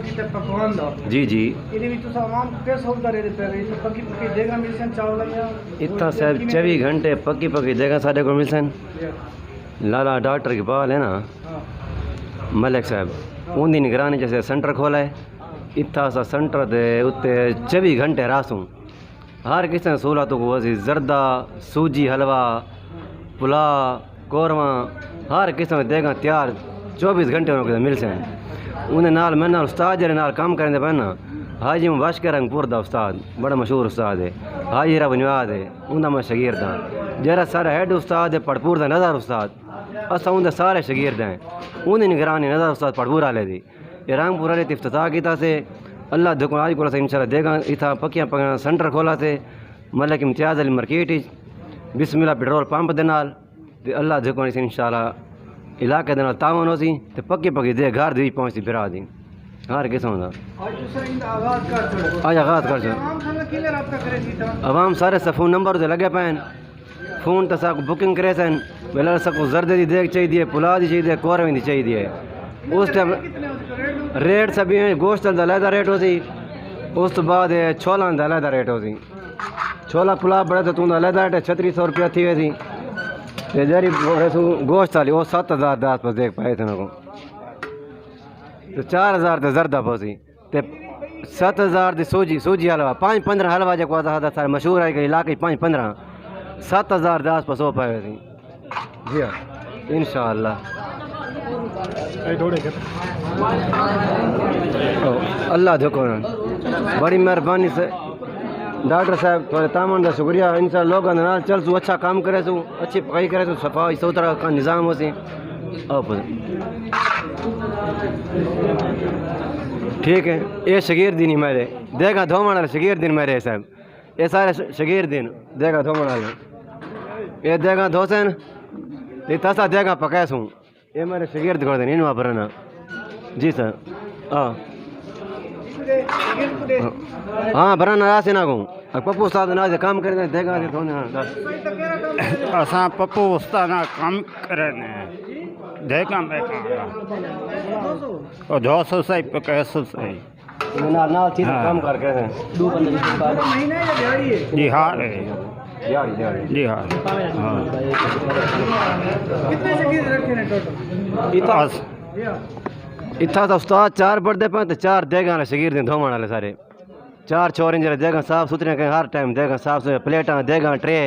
की ते पकवान दा जी जी इने भी तो आवाम को कैसे होता रहे पे पक्की पक्की देगा मिलसन चावल या इतना साहब 24 घंटे पक्की पक्की देगा साढ़े को मिलसन। लाला डॉक्टर की बाल है ना मलिक साहब उनकी निगरानी जैसे सेंटर खोला है इतना सा सेंटर दे उत्ते 24 घंटे रासूं हर किस्म सहूलतों को वसी जर्दा सूजी हलवा पुलाव कौरमा हर किस्म देगा तैयार 24 घंटे उन्होंने मिल से उन्हें नाल मैं नाल उस्ताद जरे नाल काम करने पैना हाजी मुबाशर रंगपुर दा उस्ताद बड़ा मशहूर उस्ताद है हाजी रा बनवाद है उनका मैं शगीर्द हाँ जरा सारा हेड उस्ताद है पड़पुर दा नज़र उस्ताद असा उनके सारे शगीर्द हैं उन्हें निगरानी नज़र उस्ताद पड़पुर वाले दी ये रंगपुर वाले इफ्तिताह किया से अल्लाह दुकान आज को इंशाल्लाह देगा इतना पक्कियां पक्कियां सेंटर खोला से मतलब इम्तियाज़ अली मार्केट बिस्मिल्लाह पेट्रोल पंप दे नाल ते अल्लाह दुकान से इंशाल्लाह इलाके दे नाल तावन हो सी ते पक्की पक्की दे घर दी पहुंचती फिरा दी हर किस्म दा आज आगाज कर आवाम सारे सा फोन नंबर ते लगे पैन फोन तो सब बुकिंग करे सन बेला सबको जर्दे दी देख चाहिए पुलाव दी चाहिए कौरवे दी चाहिए उस टाइम रेट सभी गोश्त का अलहदा रेट हो सी उस तो बाद छोला का अलहदा रेट हो सी छोला पुलाव बड़ा तो तुम अलहदा रेट 3600 रुपया थी वैसी जरी गोश्त वाली वो 7000 के आसपास देख पाए थे उनको तो 4000 तो जर्दा पहुँची तो 7000 की सूजी हलवा 5-15 हलवा जो सारे मशहूर है कि इलाके 5-15 7000 के आसपास हो पाए थी जी हाँ इंशाअल्लाह अल्लाह देखो बड़ी मेहरबानी से डॉक्टर साहब थोड़े तामन का शुक्रिया इंसान लोगों ने नाल चल सू अच्छा काम करे सू अच्छी पकाई करे सू सफाई सुथरा का निज़ाम हो सी ठीक है ये शगीर दिन ही मेरे देगा धोमन वाले शगीर दिन मेरे साहब ये सारे शगीर दिन देगा धोमन वाले ये देगा धोसन ये तसा देगा पकाए सूँ ये मेरे शगीर्द कर दें इन वापरना जी सर हाँ बराना राशि ना कहूँ पप्पू उस्ताद ना काम कर देगा असा पप्पू उस्ताद ना काम करे देगा और 200 सही पैसों सही काम करके जी हाँ जी हाँ इतना तो उस्ताद 4 बढ़ते पे तो 4 देगा ना शगीर दिन धोमन वाले सारे 4 चोरिंज देगा साफ सुथरे के हर टाइम देगा साफ सुथरे प्लेटा देगा ट्रे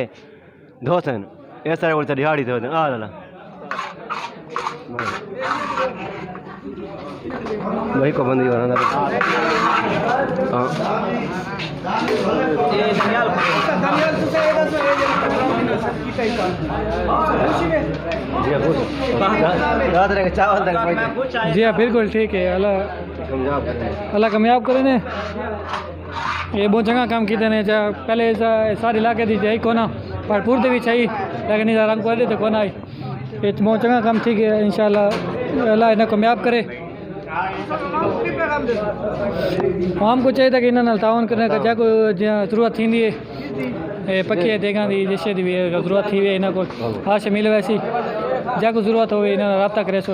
धोसन ये सारे बोलते दिहाड़ी धो दें आ ला वही को बंदी हो जी हाँ बिल्कुल ठीक है अल्लाह कामयाब करे ने ये बहुत जगह काम किए ने पहले सारे इलाके दी जाए कोना भरपूर दे भी चाहिए लेकिन इधर रंग पड़े तो कोना ये बहुत जगह काम ठीक है इंशाल्लाह अल्लाह इन्हें कामयाब करे हमको चाहिए था कि इन्होंने तावन करने का जाको जरूरत थी है पक्की देगा दी जैसे दी जरूरत थी इन्हों को आज से मिले वैसी जाको जरूरत हो इन्होंने रब्ता करे सो